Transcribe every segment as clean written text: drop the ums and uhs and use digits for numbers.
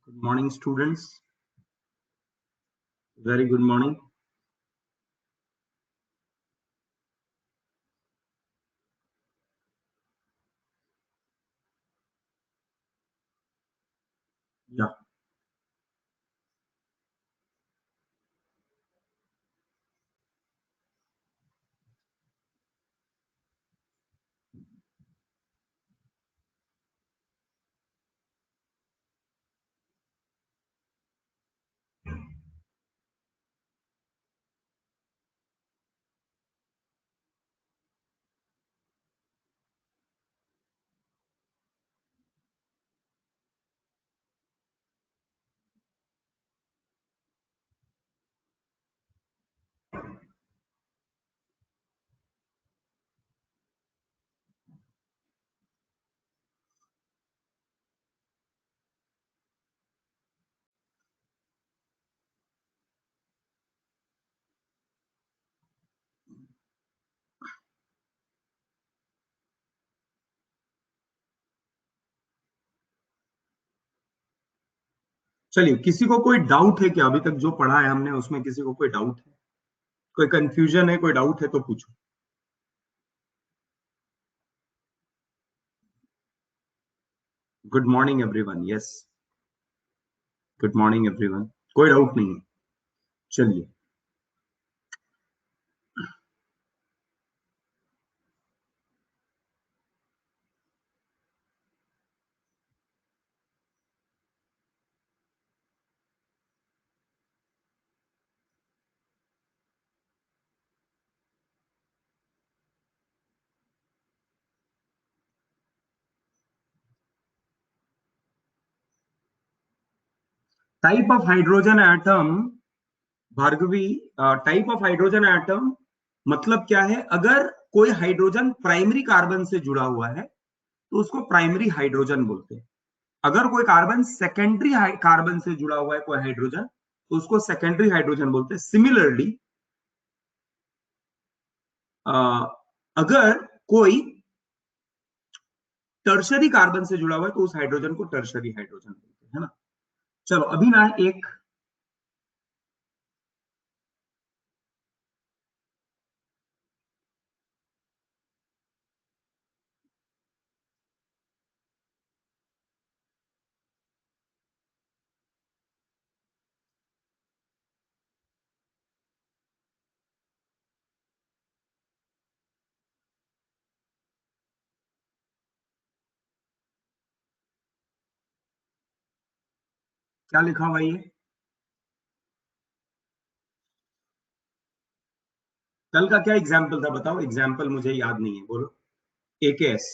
Good morning, students. Very good morning. Yeah. चलिए, किसी को कोई डाउट है क्या? अभी तक जो पढ़ा है हमने उसमें किसी को कोई डाउट है, कोई कंफ्यूजन है, कोई डाउट है तो पूछो। Good morning everyone. Yes, good morning everyone. कोई डाउट नहीं है। चलिए, type of hydrogen atom. Bhargavi, type of hydrogen atom मतलब क्या है? अगर कोई हाइड्रोजन प्राइमरी कार्बन से जुड़ा हुआ है तो उसको प्राइमरी हाइड्रोजन बोलते हैं। अगर कोई कार्बन सेकेंडरी कार्बन से जुड़ा हुआ है, कोई हाइड्रोजन, तो उसको सेकेंडरी हाइड्रोजन बोलते हैं। सिमिलरली, अगर कोई टर्शरी कार्बन से जुड़ा हुआ है तो उस हाइड्रोजन को टर्शरी हाइड्रोजन बोलते हैं, है ना। चलो, अभी ना एक क्या लिखा हुआ ये? कल का क्या एग्जाम्पल था बताओ? एग्जाम्पल मुझे याद नहीं है, बोलो। AKS.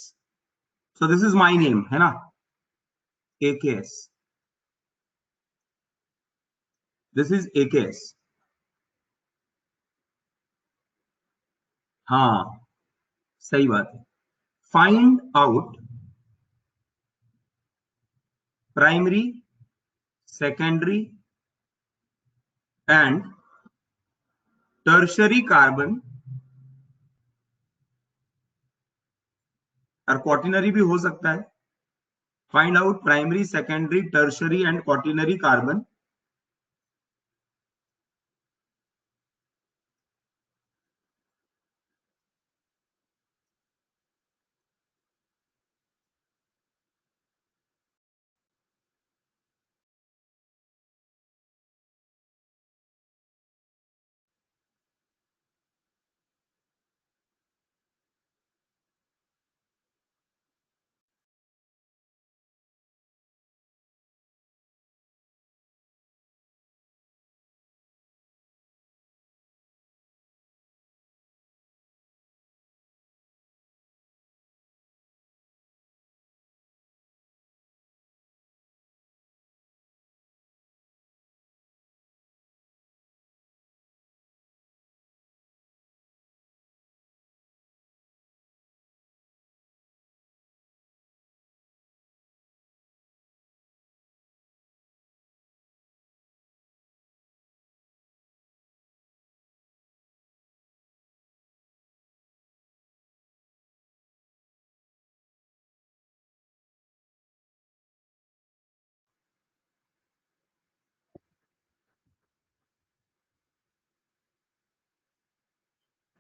So this is my name, है ना। AKS, this is AKS. हाँ, सही बात है। Find out primary, secondary and tertiary carbon, और क्वार्टिनरी भी हो सकता है। Find out primary, secondary, tertiary and quaternary carbon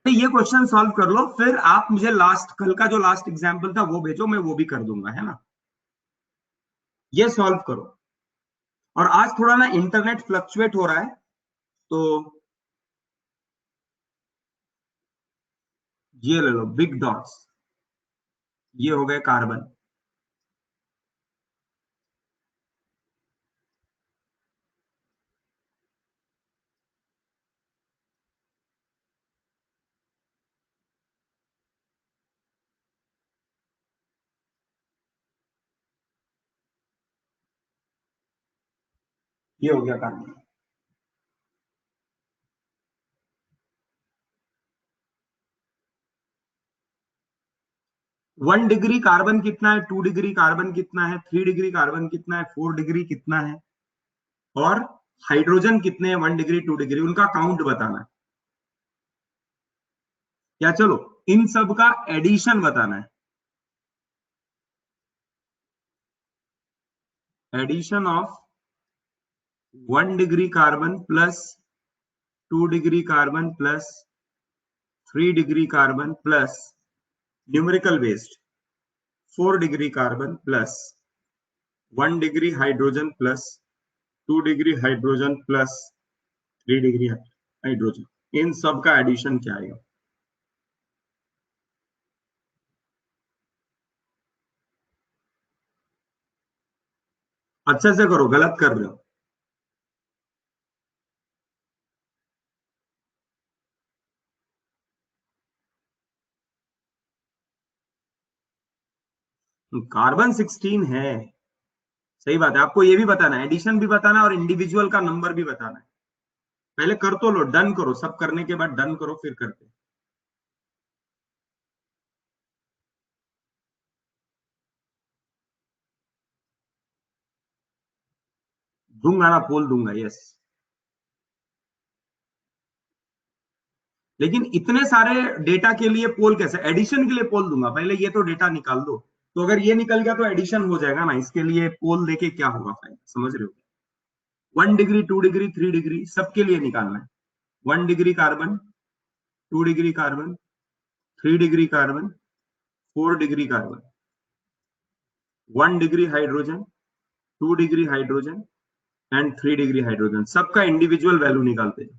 तो ये क्वेश्चन सॉल्व कर लो, फिर आप मुझे लास्ट कल का जो लास्ट एग्जाम्पल था वो भेजो, मैं वो भी कर दूंगा, है ना। ये सॉल्व करो। और आज थोड़ा ना इंटरनेट फ्लक्चुएट हो रहा है, तो ये ले लो बिग डॉट्स, ये हो गए कार्बन। ये हो गया कार्बन। 1 डिग्री कार्बन कितना है, 2 डिग्री कार्बन कितना है, 3 डिग्री कार्बन कितना है, 4 डिग्री कितना है, और हाइड्रोजन कितने हैं 1 डिग्री 2 डिग्री, उनका काउंट बताना है। या चलो इन सब का एडिशन बताना है। Addition of 1 degree carbon plus 2 degree carbon plus 3 degree carbon plus numerical based 4 degree carbon plus 1 degree hydrogen plus 2 degree hydrogen plus 3 degree hydrogen, इन सब का एडिशन क्या आएगा। अच्छे से करो, गलत कर रहे हो। कार्बन 16 है, सही बात है। आपको ये भी बताना है, एडिशन भी बताना है और इंडिविजुअल का नंबर भी बताना है। पहले कर तो लो, डन करो, सब करने के बाद डन करो, फिर करते हैं। दूंगा ना, पोल दूंगा, यस। लेकिन इतने सारे डेटा के लिए पोल कैसे, एडिशन के लिए पोल दूंगा, पहले ये तो डेटा निकाल दो। तो अगर ये निकल गया तो एडिशन हो जाएगा ना, इसके लिए पोल देके क्या होगा फायदा, समझ रहे हो। 1 डिग्री 2 डिग्री 3 डिग्री सबके लिए निकालना है। 1 degree carbon, 2 degree carbon, 3 degree carbon, 4 degree carbon, 1 degree hydrogen, 2 degree hydrogen and 3 degree hydrogen, सबका इंडिविजुअल वैल्यू निकालते हैं।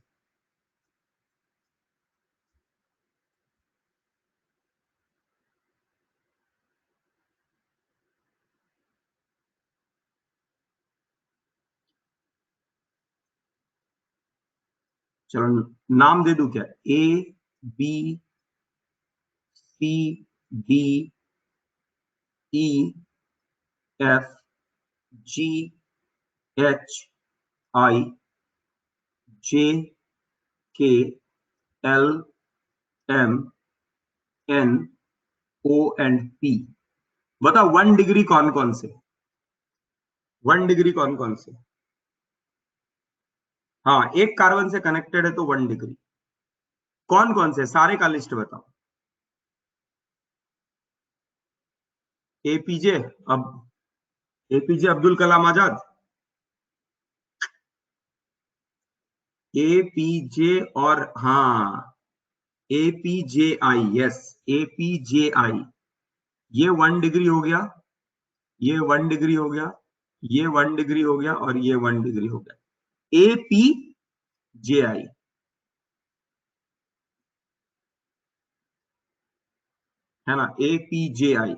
चलो नाम दे दूं क्या, A B C D E F G H I J K L M N O and P. बताओ 1 degree कौन कौन से, 1 डिग्री कौन कौन से। हाँ, एक कार्बन से कनेक्टेड है तो 1 डिग्री। कौन कौन से, सारे का लिस्ट बताओ। एपीजे, अब एपीजे अब्दुल कलाम आजाद, एपीजे, और हाँ एपीजेआई, यस एपीजेआई। ये 1 डिग्री हो गया, ये 1 डिग्री हो गया, ये 1 डिग्री हो गया, और ये 1 डिग्री हो गया, एपीजेआई, है ना, एपीजेआई,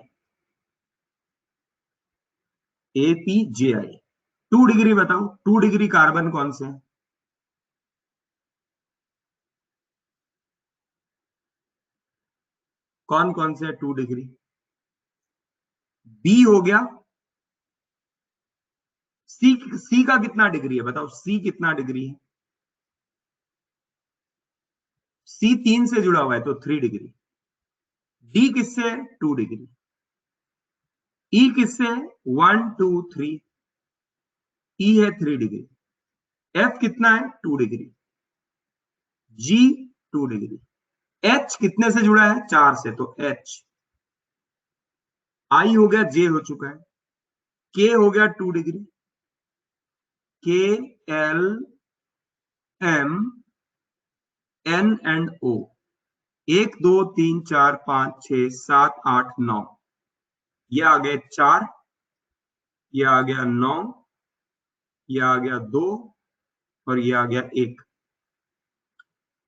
एपीजेआई। 2 डिग्री बताओ, 2 डिग्री कार्बन कौन से हैं? कौन कौन से 2 डिग्री। बी हो गया, सी, सी का कितना डिग्री है बताओ, सी कितना डिग्री है। सी 3 से जुड़ा हुआ है तो 3 डिग्री। डी किससे है, 2 डिग्री। ई किससे है, 1 2 3, ई है 3 डिग्री। एफ कितना है, 2 डिग्री। जी 2 डिग्री। एच कितने से जुड़ा है, 4 से, तो एच। आई हो गया, जे हो चुका है। के हो गया 2 degree, K L M N and O. 1 2 3 4 5 6 7 8 9, ये आ गए 4, ये आ गया 9, ये आ गया 2 और ये आ गया 1।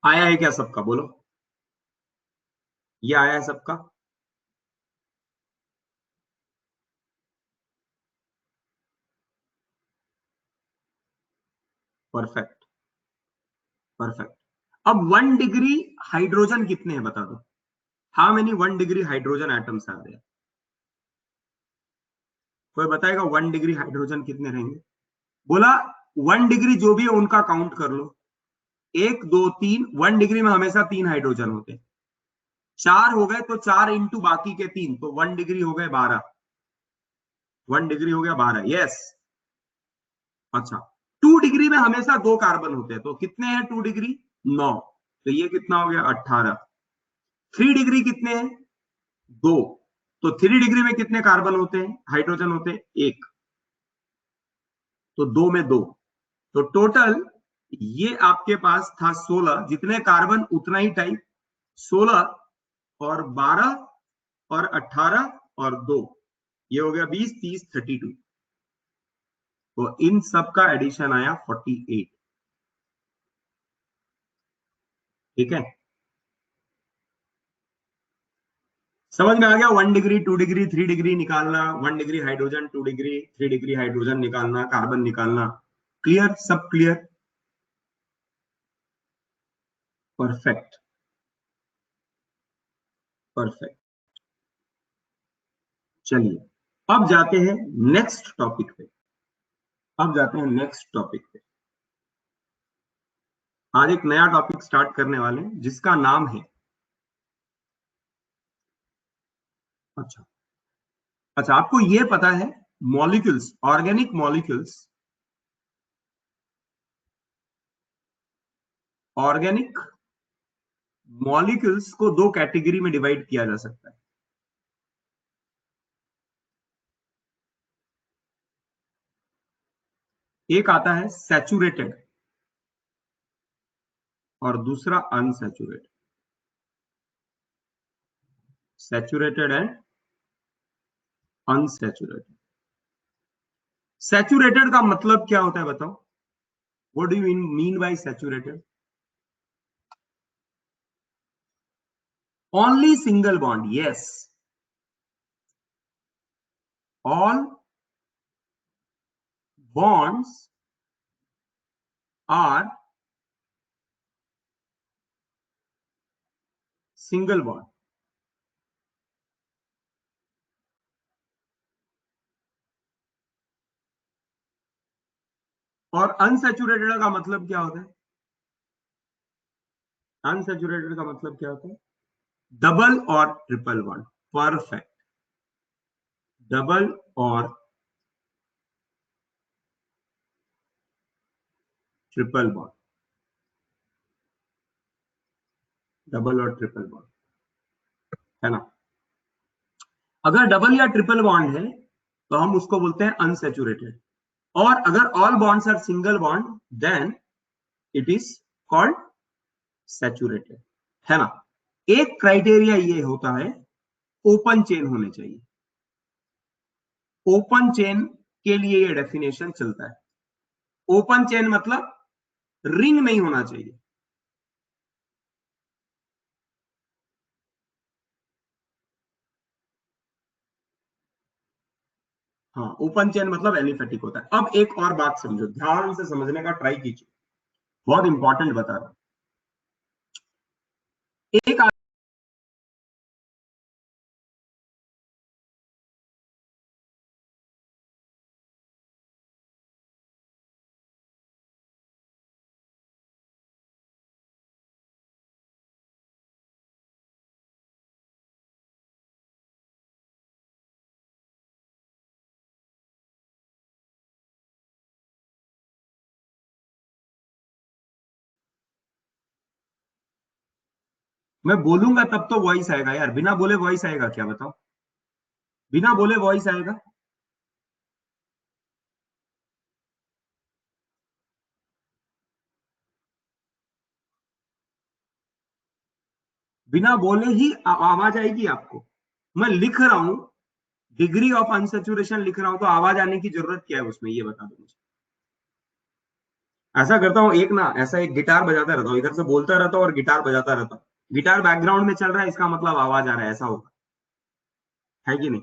आया है क्या सबका? बोलो, ये आया है सबका? Perfect, perfect. अब 1 डिग्री हाइड्रोजन कितने हैं बता दो। How many 1 degree hydrogen atoms are there? कोई बताएगा 1 डिग्री हाइड्रोजन कितने रहेंगे? बोला 1 डिग्री जो भी है उनका काउंट कर लो। 1 2 3, 1 डिग्री में हमेशा 3 हाइड्रोजन होते हैं। 4 हो गए तो 4 इंटू बाकी के 3, तो 1 डिग्री हो गए 12। 1 डिग्री हो गया 12, यस। अच्छा, 2 डिग्री में हमेशा 2 कार्बन होते हैं, तो कितने हैं 2 डिग्री? 9, तो ये कितना हो गया 18। 3 डिग्री कितने हैं? 2, तो 3 डिग्री में कितने कार्बन होते हैं, हाइड्रोजन होते हैं? 1, तो 2 में 2, तो टोटल ये आपके पास था 16, जितने कार्बन उतना ही टाइप। 16 और 12 और 18 और 2, ये हो गया 20 30 32, तो इन सब का एडिशन आया 48। ठीक है, समझ में आ गया? 1 डिग्री, 2 डिग्री, 3 डिग्री निकालना, 1 degree hydrogen, 2 degree, 3 degree hydrogen निकालना, कार्बन निकालना। क्लियर? सब क्लियर? Perfect, perfect. चलिए, अब जाते हैं नेक्स्ट टॉपिक पे। अब जाते हैं नेक्स्ट टॉपिक पे। आज एक नया टॉपिक स्टार्ट करने वाले हैं जिसका नाम है, अच्छा अच्छा, आपको ये पता है molecules, organic molecules, organic molecules को दो कैटेगरी में डिवाइड किया जा सकता है। एक आता है सैचुरेटेड और दूसरा unsaturated. Saturated and unsaturated. Saturated का मतलब क्या होता है बताओ? What do you mean by saturated? Only single bond, yes. All bonds are single bond। और अनसैचुरेटेड का मतलब क्या होता है? अनसैचुरेटेड का मतलब क्या होता है? डबल और ट्रिपल बॉन्ड। परफेक्ट, डबल और ट्रिपल बॉन्ड, डबल और ट्रिपल बॉन्ड, है ना? अगर डबल या ट्रिपल बॉन्ड है तो हम उसको बोलते हैं अनसैचुरेटेड, और अगर all bonds are single bond then it is called saturated, है ना? एक क्राइटेरिया ये होता है, ओपन चेन होने चाहिए। ओपन चेन के लिए ये डेफिनेशन चलता है। ओपन चेन मतलब रिंग नहीं होना चाहिए। हाँ, ओपन चेन मतलब एलिफेटिक होता है। अब एक और बात समझो, ध्यान से समझने का ट्राई कीजिए, बहुत इंपॉर्टेंट बता रहा हूं। एक मैं बोलूंगा तब तो वॉइस आएगा यार, बिना बोले वॉइस आएगा क्या बताओ? बिना बोले वॉइस आएगा? बिना बोले ही आवाज आएगी आपको। मैं लिख रहा हूं, डिग्री ऑफ अनसेचुरेशन लिख रहा हूं, तो आवाज आने की जरूरत क्या है उसमें, ये बता दो मुझे। ऐसा करता हूँ एक ना, ऐसा एक गिटार बजाता रहता हूँ, इधर से बोलता रहता हूँ और गिटार बजाता रहता हूँ। गिटार बैकग्राउंड में चल रहा है, इसका मतलब आवाज आ रहा है, ऐसा होगा, है कि नहीं?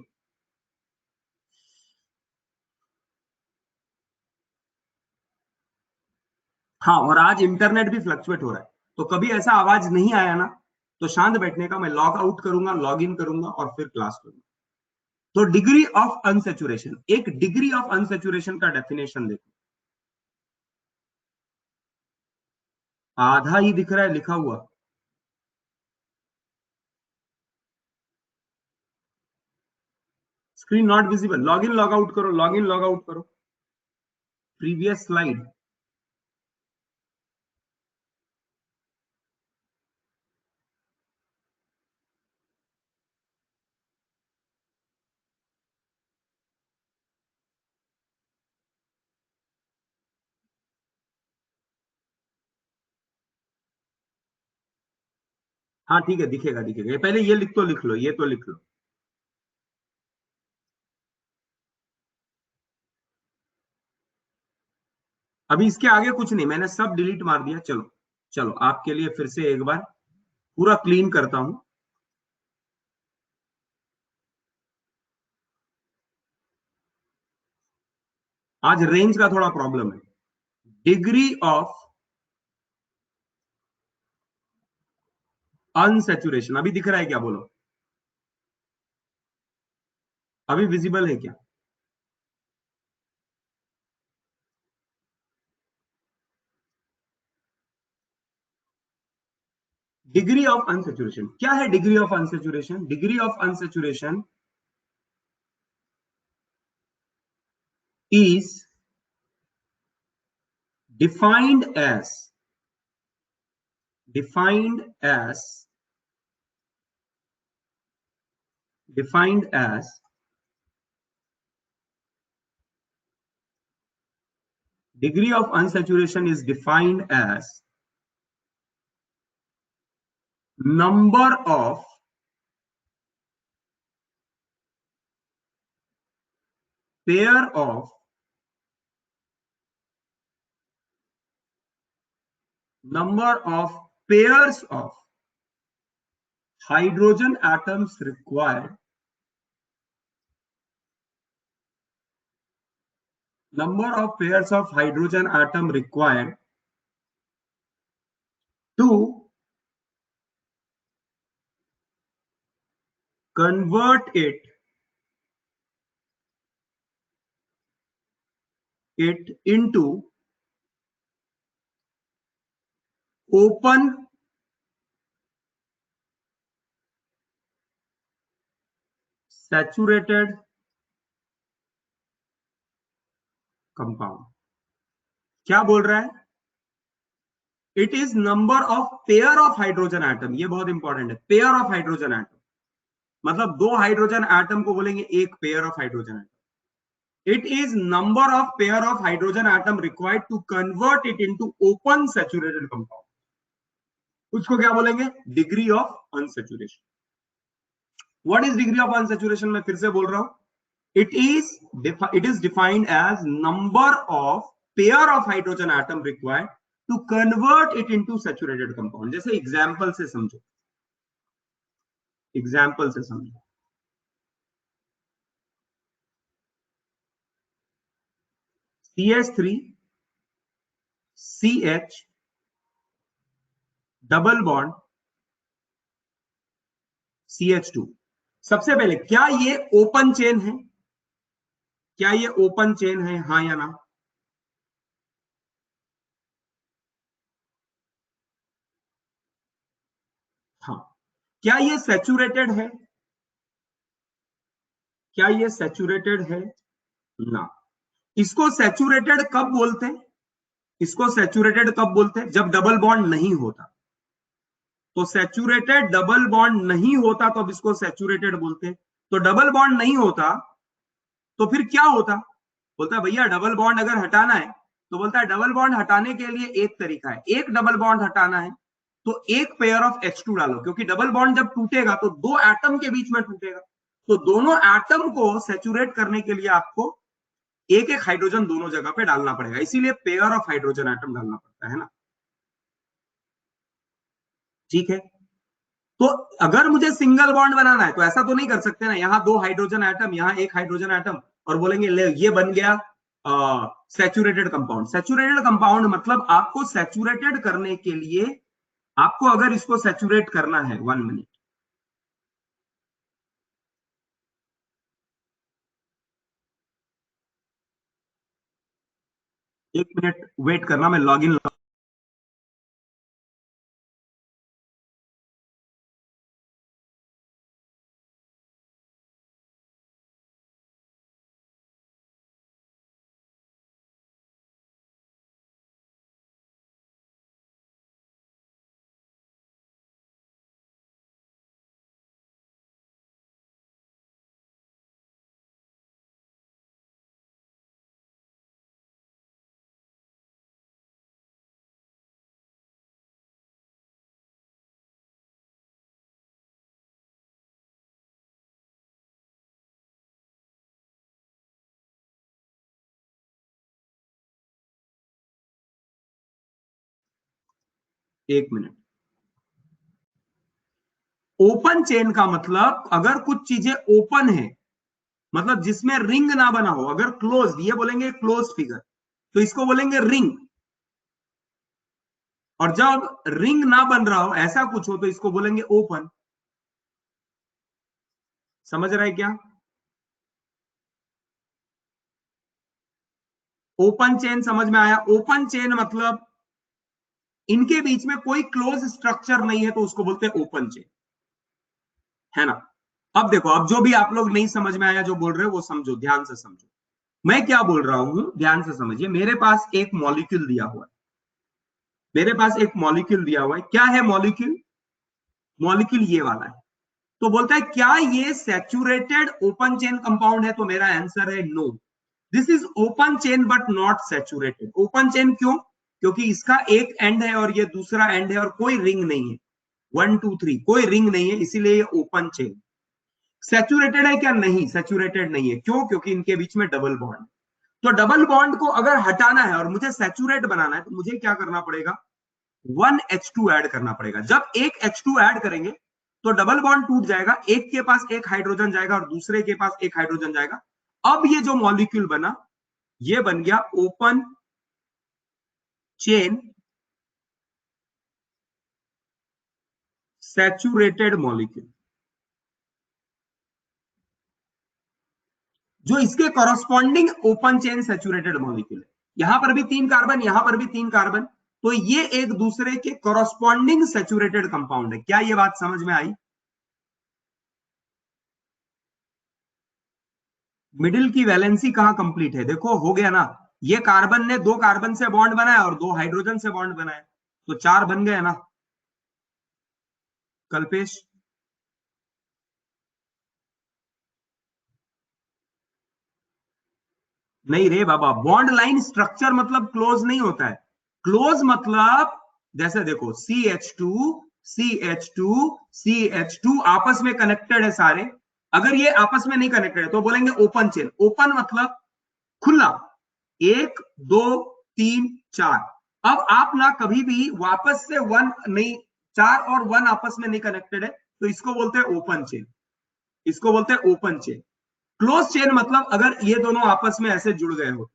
हाँ, और आज इंटरनेट भी फ्लक्चुएट हो रहा है, तो कभी ऐसा आवाज नहीं आया ना, तो शांत बैठने का, मैं लॉग आउट करूंगा, लॉग इन करूंगा और फिर क्लास करूंगा। तो डिग्री ऑफ अनसेचुरेशन, एक डिग्री ऑफ अनसेचुरेशन का डेफिनेशन देखो। आधा ही दिख रहा है लिखा हुआ। Screen not visible, log in log out करो, लॉग इन लॉग आउट करो। Previous slide. हाँ ठीक है, दिखेगा दिखेगा, पहले ये लिख तो लिख लो, ये तो लिख लो। अभी इसके आगे कुछ नहीं, मैंने सब डिलीट मार दिया। चलो चलो, आपके लिए फिर से एक बार पूरा क्लीन करता हूं। आज रेंज का थोड़ा प्रॉब्लम है। डिग्री ऑफ अनसेचुरेशन अभी दिख रहा है क्या, बोलो? अभी विजिबल है क्या? डिग्री ऑफ अनसेचुरेशन क्या है? Degree of unsaturation, degree of unsaturation is defined as defined as defined as degree of unsaturation is defined as number of pair of number of pairs of hydrogen atoms required, number of pairs of hydrogen atom required to convert it into open saturated compound। क्या बोल रहा है? It is number of pair of hydrogen atom, ये बहुत important है, pair of hydrogen atom, मतलब दो hydrogen atom को बोलेंगे एक pair of hydrogen atom. It is number of pair of hydrogen atom required to convert it into open saturated compound, उसको क्या बोलेंगे? Degree of unsaturation. What is degree of unsaturation? मैं फिर से बोल रहा हूं, it is defined as number of pair of hydrogen atom required to convert it into saturated compound. जैसे एग्जांपल से समझो, एग्जाम्पल से समझो। CH3 CH double bond CH2। सबसे पहले, क्या ये ओपन चेन है? क्या ये ओपन चेन है, हाँ या ना? हाँ। क्या ये सैचुरेटेड है? क्या ये सैचुरेटेड है? ना। इसको सैचुरेटेड कब बोलते हैं? इसको सैचुरेटेड कब बोलते हैं? जब डबल बॉन्ड नहीं होता। तो सैचुरेटेड डबल बॉन्ड नहीं होता तो अब इसको सैचुरेटेड बोलते हैं। तो डबल बॉन्ड नहीं होता तो फिर क्या होता? बोलता है भैया डबल बॉन्ड अगर हटाना है, तो बोलता है डबल बॉन्ड हटाने के लिए एक तरीका है, एक डबल बॉन्ड हटाना है तो एक पेयर ऑफ H2 डालो, क्योंकि डबल बॉन्ड जब टूटेगा तो दो एटम के बीच में टूटेगा, तो दोनों एटम को सैचुरेट करने के लिए आपको एक एक हाइड्रोजन दोनों जगह पे डालना पड़ेगा, इसीलिए पेयर ऑफ हाइड्रोजन एटम डालना पड़ता है ना। ठीक है, तो अगर मुझे सिंगल बॉन्ड बनाना है तो ऐसा तो नहीं कर सकते ना, यहां दो हाइड्रोजन एटम, यहां एक हाइड्रोजन एटम, और बोलेंगे ले ये बन गया सैचुरेटेड कंपाउंड। सैचुरेटेड कंपाउंड मतलब आपको सैचुरेटेड करने के लिए, आपको अगर इसको सैचुरेट करना है, 1 मिनट, एक मिनट वेट करना, मैं लॉग इन। एक मिनट। ओपन चेन का मतलब अगर कुछ चीजें ओपन है, मतलब जिसमें रिंग ना बना हो, अगर क्लोज, ये बोलेंगे क्लोज फिगर, तो इसको बोलेंगे रिंग। और जब रिंग ना बन रहा हो, ऐसा कुछ हो, तो इसको बोलेंगे ओपन। समझ रहा है क्या? ओपन चेन समझ में आया? ओपन चेन मतलब इनके बीच में कोई क्लोज स्ट्रक्चर नहीं है, तो उसको बोलते हैं ओपन चेन, है ना। अब देखो, अब जो भी आप लोग नहीं समझ में आया जो बोल रहे हो वो समझो, ध्यान से समझो मैं क्या बोल रहा हूं, ध्यान से समझिए। मेरे पास एक मॉलिक्यूल दिया हुआ है, मेरे पास एक मॉलिक्यूल दिया हुआ है। क्या है मॉलिक्यूल? मॉलिक्यूल ये वाला है। तो बोलता है क्या ये सैचुरेटेड ओपन चेन कंपाउंड है? तो मेरा आंसर है no, this is open chain but not saturated. Open chain क्यों? क्योंकि इसका एक एंड है और ये दूसरा एंड है, और कोई रिंग नहीं है, 1 2 3 कोई रिंग नहीं है, इसीलिए ये ओपन चेन। सैचुरेटेड है क्या? नहीं, सैचुरेटेड नहीं है। क्यों? क्योंकि इनके बीच में डबल बॉन्ड। तो डबल बॉन्ड को अगर हटाना है और मुझे सैचुरेट बनाना है, तो मुझे क्या करना पड़ेगा? 1 H2 ऐड करना पड़ेगा। जब एक H2 ऐड करेंगे तो डबल बॉन्ड टूट जाएगा, एक के पास एक हाइड्रोजन जाएगा और दूसरे के पास एक हाइड्रोजन जाएगा। अब ये जो मॉलिक्यूल बना, ये बन गया ओपन चेन सैचुरेटेड मॉलिक्यूल। जो इसके corresponding open chain saturated molecule है। यहां पर भी 3 कार्बन, यहां पर भी 3 कार्बन, तो ये एक दूसरे के कॉरस्पॉन्डिंग सैचुरेटेड कंपाउंड है। क्या ये बात समझ में आई? मिडिल की वैलेंसी कहां कंप्लीट है? देखो हो गया ना, ये कार्बन ने 2 कार्बन से बॉन्ड बनाया और 2 हाइड्रोजन से बॉन्ड बनाया, तो 4 बन गए ना कल्पेश। नहीं रे बाबा, बॉन्ड लाइन स्ट्रक्चर मतलब क्लोज नहीं होता है। क्लोज मतलब जैसे देखो, सी एच टू आपस में कनेक्टेड है सारे। अगर ये आपस में नहीं कनेक्टेड है तो बोलेंगे ओपन चेन। ओपन मतलब खुला, 1 2 3 4। अब आप ना कभी भी वापस से वन नहीं, 4 और 1 आपस में नहीं कनेक्टेड है, तो इसको बोलते हैं ओपन चेन, इसको बोलते हैं ओपन चेन। क्लोज चेन मतलब अगर ये दोनों आपस में ऐसे जुड़ गए हो,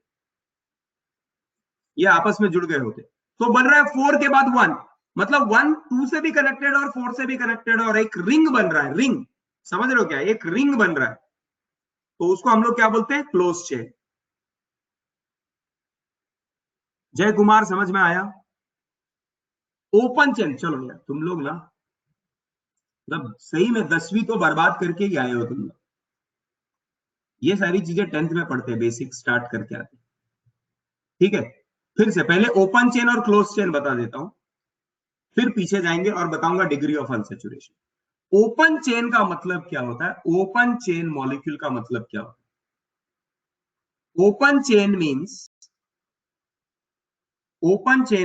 ये आपस में जुड़ गए होते, तो बन रहा है 4 के बाद 1, मतलब 1 2 से भी कनेक्टेड और 4 से भी कनेक्टेड, और एक रिंग बन रहा है, रिंग। समझ रहे हो क्या? एक रिंग बन रहा है, तो उसको हम लोग क्या बोलते हैं? Close chain. जय कुमार, समझ में आया? Open chain. चलो यार, तुम लोग ना मतलब सही में 10वीं तो बर्बाद करके ही आए हो तुम लोग। ये सारी चीजें 10th में पढ़ते हैं, बेसिक स्टार्ट करके आते हैं। ठीक है, फिर से पहले ओपन चेन और क्लोज चेन बता देता हूं, फिर पीछे जाएंगे और बताऊंगा degree of unsaturation. Open chain का मतलब क्या होता है? ओपन चेन मॉलिक्यूल का मतलब क्या होता है? Open chain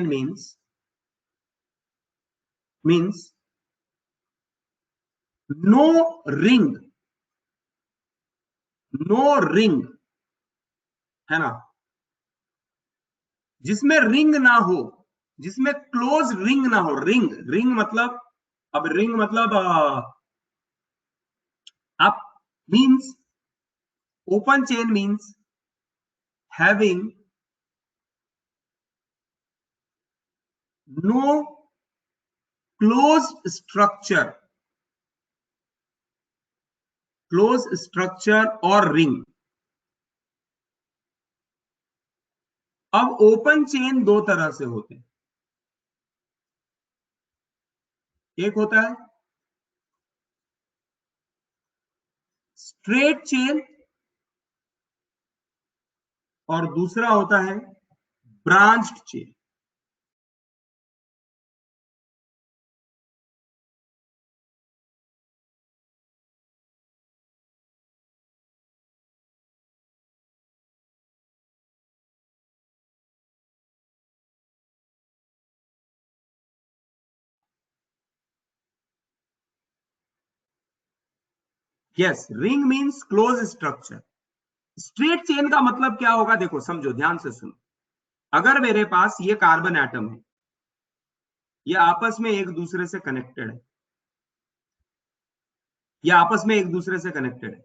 means means no ring, no ring, है ना, जिसमें रिंग ना हो, जिसमें क्लोज रिंग ना हो। रिंग, रिंग मतलब, अब रिंग मतलब आप means open chain means having no close structure, close structure और रिंग। अब ओपन चेन दो तरह से होते हैं, एक होता है स्ट्रेट चेन और दूसरा होता है branched chain. Yes, ring means close structure. Straight chain का मतलब क्या होगा, देखो समझो, ध्यान से सुनो। अगर मेरे पास ये कार्बन एटम है, ये आपस में एक दूसरे से कनेक्टेड है, ये आपस में एक दूसरे से कनेक्टेड है।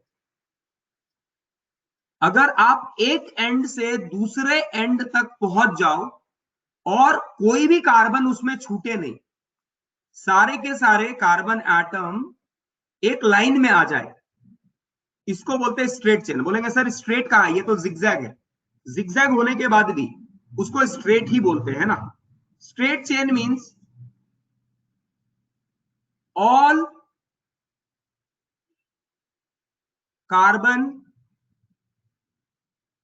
अगर आप एक एंड से दूसरे एंड तक पहुंच जाओ और कोई भी कार्बन उसमें छूटे नहीं, सारे के सारे कार्बन एटम एक लाइन में आ जाए, इसको बोलते हैं स्ट्रेट चेन। बोलेंगे सर स्ट्रेट कहां है, ये तो जिगजैग है। जिगजैग होने के बाद भी उसको स्ट्रेट ही बोलते हैं ना। Straight chain means all carbon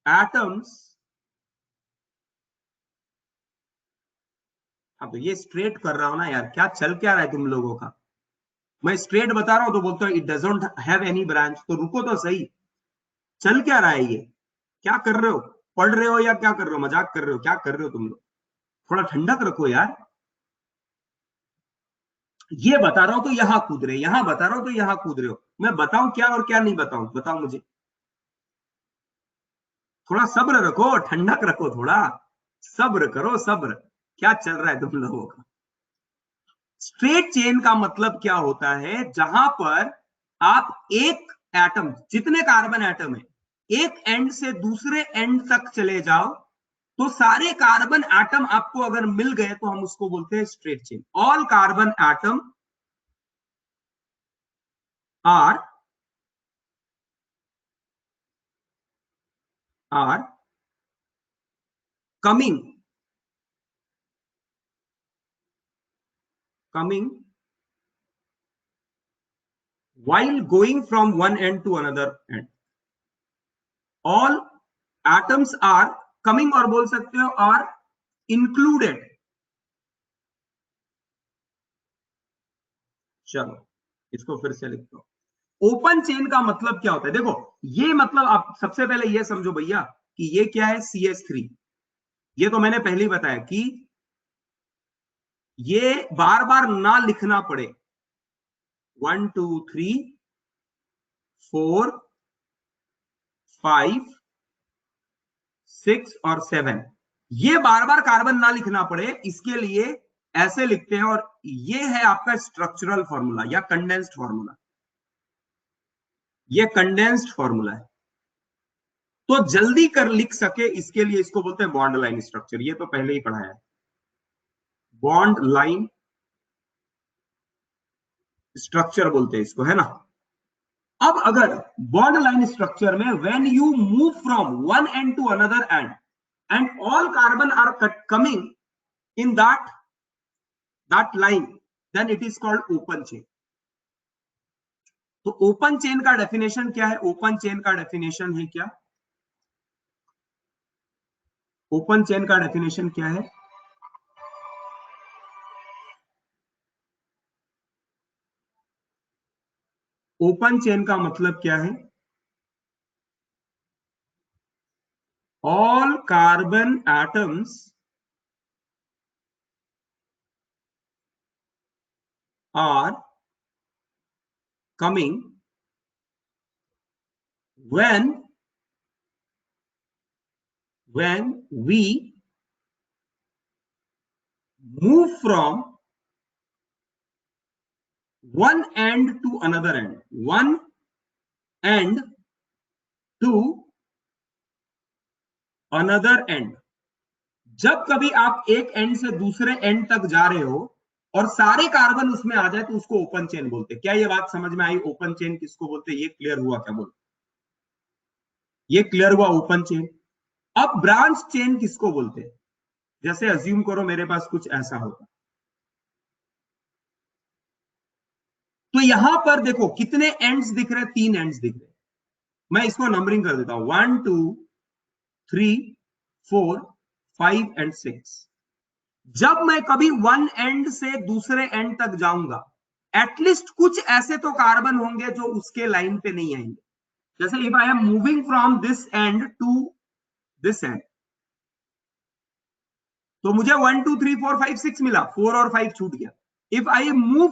atoms. अब तो ये स्ट्रेट कर रहा हूं ना यार, क्या चल क्या रहा है तुम लोगों का। मैं स्ट्रेट बता रहा हूं तो बोलते हो it doesn't have any branch, तो रुको तो सही, चल क्या रहा है ये, क्या कर रहे हो, पढ़ रहे हो या क्या कर रहे हो, मजाक कर रहे हो, क्या कर रहे हो तुम लोग, थोड़ा ठंडक रखो यार। ये बता रहा हूं तो यहां कूद रहे, यहां बता रहा हूं तो यहां कूद रहे हो, मैं बताऊं क्या और क्या नहीं बताऊं, बताओ मुझे। थोड़ा सब्र रखो, ठंडक रखो, थोड़ा सब्र करो, सब्र। क्या चल रहा है तुम लोगों का। स्ट्रेट चेन का मतलब क्या होता है, जहां पर आप एक एटम, जितने कार्बन एटम है, एक एंड से दूसरे एंड तक चले जाओ तो सारे कार्बन एटम आपको अगर मिल गए तो हम उसको बोलते हैं straight chain. All carbon atom are are coming coming while going from one end to another end। all atoms are coming, और बोल सकते हो आर इंक्लूडेड। चलो इसको फिर से लिखता हूं। ओपन चेन का मतलब क्या होता है, देखो ये मतलब आप सबसे पहले ये समझो भैया कि ये क्या है, CH3। ये तो मैंने पहले ही बताया कि ये बार बार ना लिखना पड़े, 1 2 3 4 5 6 और 7, ये बार बार कार्बन ना लिखना पड़े, इसके लिए ऐसे लिखते हैं। और ये है आपका स्ट्रक्चरल फॉर्मूला या कंडेंस्ड फॉर्मूला, ये कंडेंस्ड फॉर्मूला है। तो जल्दी कर लिख सके इसके लिए इसको बोलते हैं बॉन्ड लाइन स्ट्रक्चर, ये तो पहले ही पढ़ा है, बॉन्ड लाइन स्ट्रक्चर बोलते हैं इसको, है ना। अब अगर बॉन्ड लाइन स्ट्रक्चर में when you move from one end to another end and all carbon are coming in that line, then it is called open chain. तो ओपन चेन का डेफिनेशन क्या है, ओपन चेन का definition है क्या, open chain का definition क्या है, ओपन चेन का मतलब क्या है, all carbon atoms are coming when we move from one end to another end, one end to another end। जब कभी आप एक एंड से दूसरे एंड तक जा रहे हो और सारे कार्बन उसमें आ जाए तो उसको ओपन चेन बोलते हैं। क्या ये बात समझ में आई? ओपन चेन किसको बोलते हैं? ये क्लियर हुआ क्या? बोलते ये क्लियर हुआ ओपन चेन। अब ब्रांच चेन किसको बोलते हैं? जैसे अज्यूम करो मेरे पास कुछ ऐसा होता, तो यहां पर देखो कितने एंड्स दिख रहे हैं? 3 एंड्स दिख रहे हैं। मैं इसको नंबरिंग कर देता हूं, 1 2 3 4 5 एंड 6। जब मैं कभी वन एंड से दूसरे एंड तक जाऊंगा, एटलीस्ट कुछ ऐसे तो कार्बन होंगे जो उसके लाइन पे नहीं आएंगे। जैसे if I am moving from this end to this end, तो मुझे 1 2 3 4 5 6 मिला, 4 और 5 छूट गया। If I move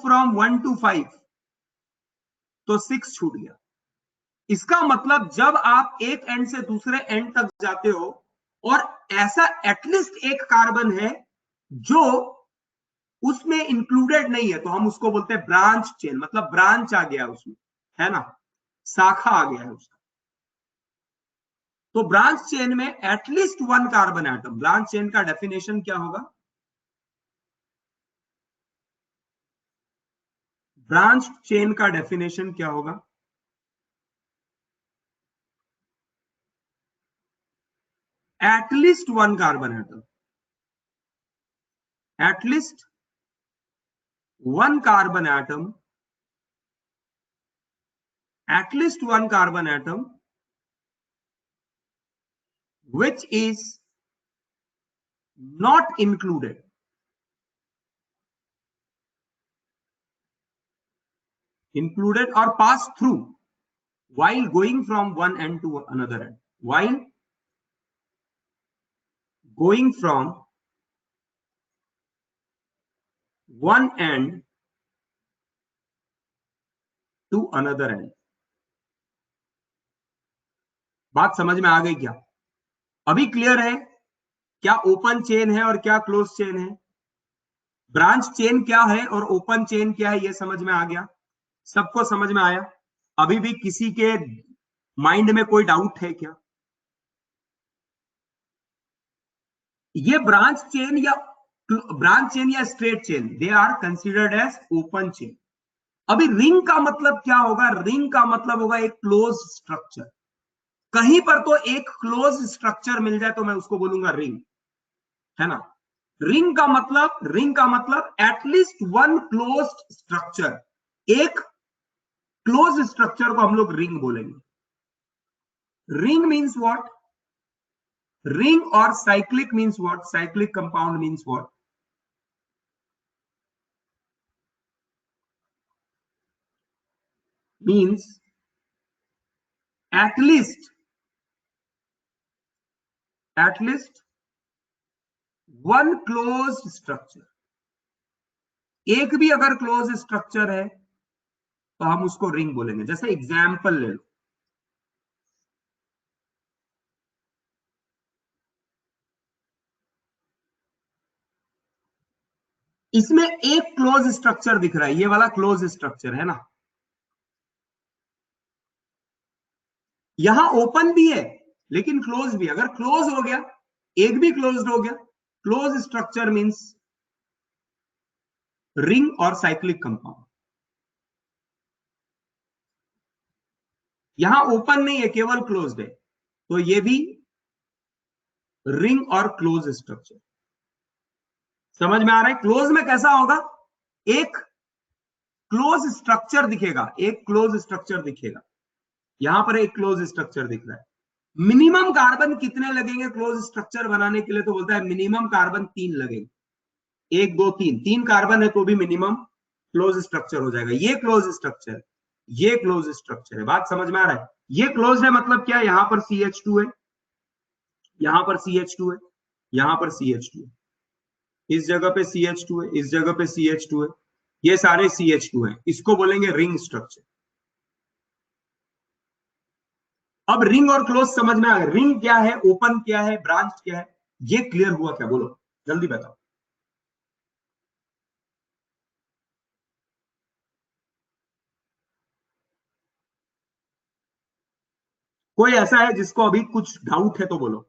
from 1 to 5, तो 6 छूट गया। इसका मतलब जब आप एक एंड से दूसरे एंड तक जाते हो और ऐसा एटलीस्ट एक कार्बन है जो उसमें इंक्लूडेड नहीं है, तो हम उसको बोलते हैं ब्रांच चेन। मतलब ब्रांच आ गया उसमें, है ना, शाखा आ गया है उसका। तो ब्रांच चेन में at least one carbon atom. Branch chain का डेफिनेशन क्या होगा? ब्रांच चेन का डेफिनेशन क्या होगा? At least one carbon atom, at least one carbon atom, at least one carbon atom which is not included or pass through while going from one end to another end, while going from one end to another end। बात समझ में आ गई क्या? अभी clear है क्या open chain है और क्या क्लोज चेन है? ब्रांच चेन क्या है और ओपन चेन क्या है, ये समझ में आ गया? सबको समझ में आया? अभी भी किसी के माइंड में कोई डाउट है क्या? ये ब्रांच चेन या straight chain, they are considered as open chain. अभी रिंग का मतलब क्या होगा? रिंग का मतलब होगा एक क्लोज स्ट्रक्चर। कहीं पर तो एक क्लोज स्ट्रक्चर मिल जाए तो मैं उसको बोलूंगा रिंग, है ना। रिंग का मतलब एटलीस्ट वन क्लोज्ड स्ट्रक्चर। एक क्लोज स्ट्रक्चर को हम लोग रिंग बोलेंगे। Ring means what? रिंग और cyclic means what? Cyclic compound means what? means at least one closed structure। एक भी अगर क्लोज स्ट्रक्चर है तो हम उसको रिंग बोलेंगे। जैसे एग्जाम्पल ले लो, इसमें एक क्लोज स्ट्रक्चर दिख रहा है, ये वाला क्लोज स्ट्रक्चर है ना। यहां ओपन भी है लेकिन क्लोज भी। अगर क्लोज हो गया, एक भी क्लोज्ड हो गया, क्लोज स्ट्रक्चर मींस रिंग और साइक्लिक कंपाउंड। यहां ओपन नहीं है, केवल क्लोज्ड है, तो ये भी रिंग और क्लोज स्ट्रक्चर। समझ में आ रहा है? क्लोज में कैसा होगा? एक क्लोज स्ट्रक्चर दिखेगा, एक क्लोज स्ट्रक्चर दिखेगा। यहां पर एक क्लोज स्ट्रक्चर दिख रहा है। मिनिमम कार्बन कितने लगेंगे क्लोज स्ट्रक्चर बनाने के लिए? तो बोलता है मिनिमम कार्बन 3 लगेंगे। 1 2 3 कार्बन है तो भी मिनिमम क्लोज स्ट्रक्चर हो जाएगा। ये क्लोज स्ट्रक्चर, ये क्लोज स्ट्रक्चर है। बात समझ में आ रहा है? ये क्लोज है मतलब क्या? यहां पर CH2 है, यहां पर CH2 है, यहां पर CH2 है। इस जगह पे CH2 है, इस जगह पे CH2 है, ये सारे CH2 है, इसको बोलेंगे रिंग स्ट्रक्चर। अब रिंग और क्लोज समझ में आ गया, रिंग क्या है, ओपन क्या है, ब्रांच क्या है, ये क्लियर हुआ क्या, बोलो जल्दी बताओ। कोई ऐसा है जिसको अभी कुछ डाउट है तो बोलो,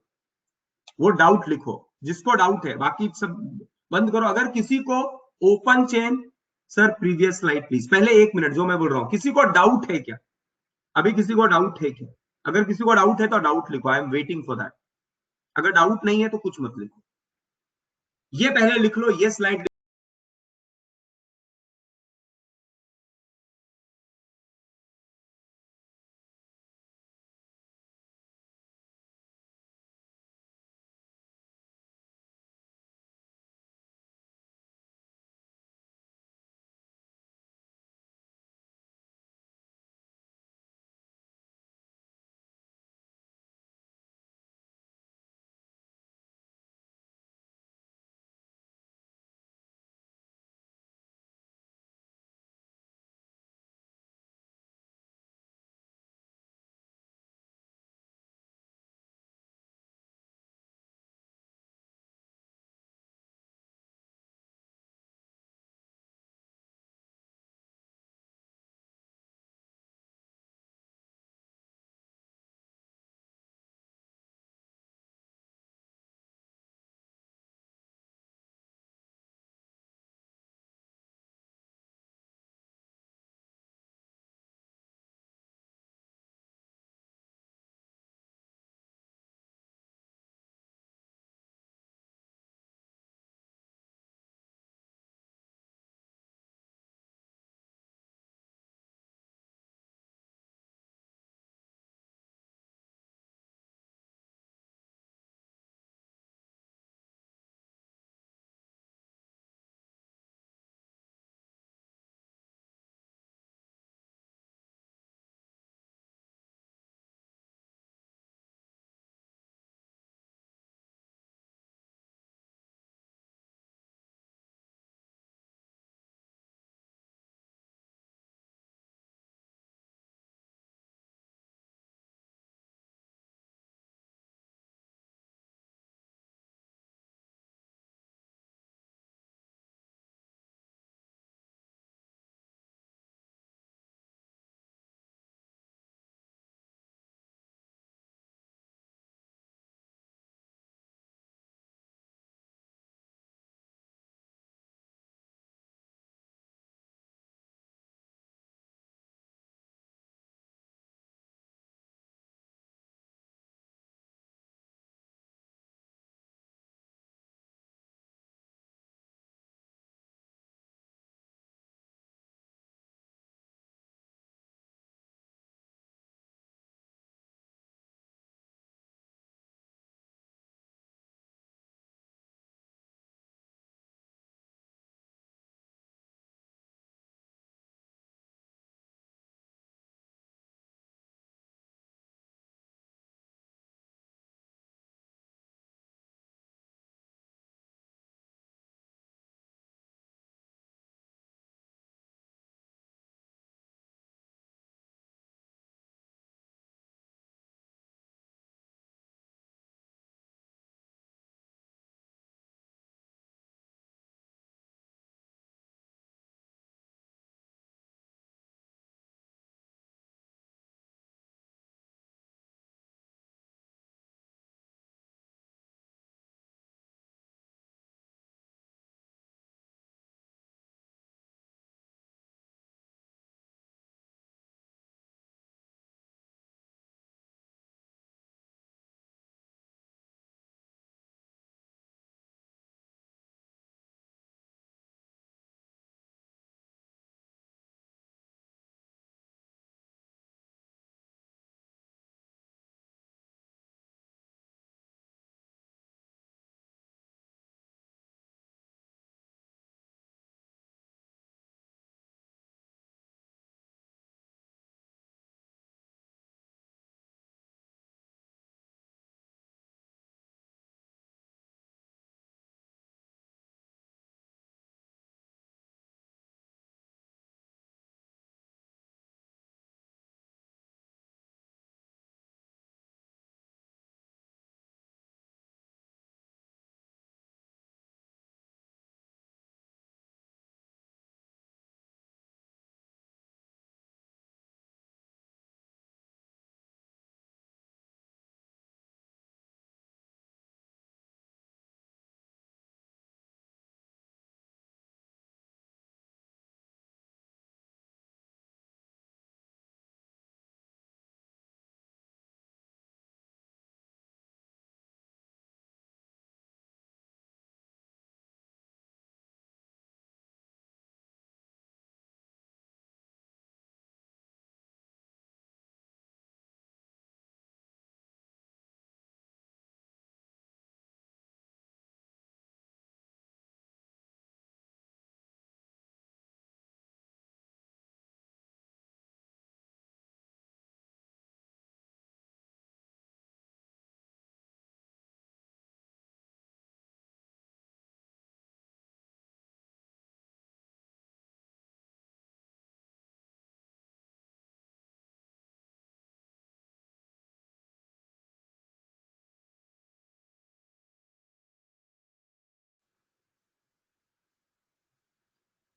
वो डाउट लिखो, जिसको डाउट है, बाकी सब बंद करो। अगर किसी को open chain, sir previous slide please, पहले 1 मिनट, जो मैं बोल रहा हूं, किसी को डाउट है क्या, अभी किसी को डाउट है क्या? अगर किसी को डाउट है तो डाउट लिखो, I am waiting for that. अगर डाउट नहीं है तो कुछ मत लिखो, ये पहले लिख लो, ये स्लाइड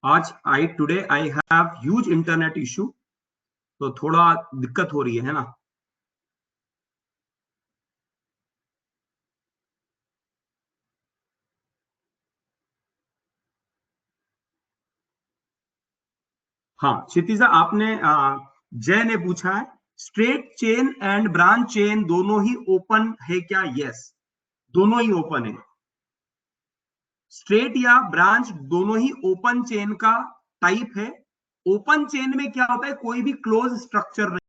आज today I have huge internet issue, तो थोड़ा दिक्कत हो रही है ना। हाँ क्षितिजा, आपने जय ने पूछा है straight chain and branch chain दोनों ही ओपन है क्या? यस, दोनों ही ओपन है। स्ट्रेट या ब्रांच दोनों ही ओपन चेन का टाइप है। ओपन चेन में क्या होता है, कोई भी क्लोज स्ट्रक्चर नहीं।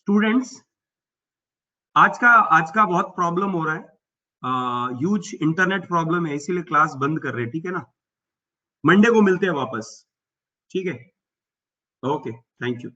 स्टूडेंट्स, आज का बहुत प्रॉब्लम हो रहा है, ह्यूज इंटरनेट प्रॉब्लम है, इसीलिए क्लास बंद कर रहे हैं, ठीक है ना। मंडे को मिलते हैं वापस, ठीक है। Okay, thank you.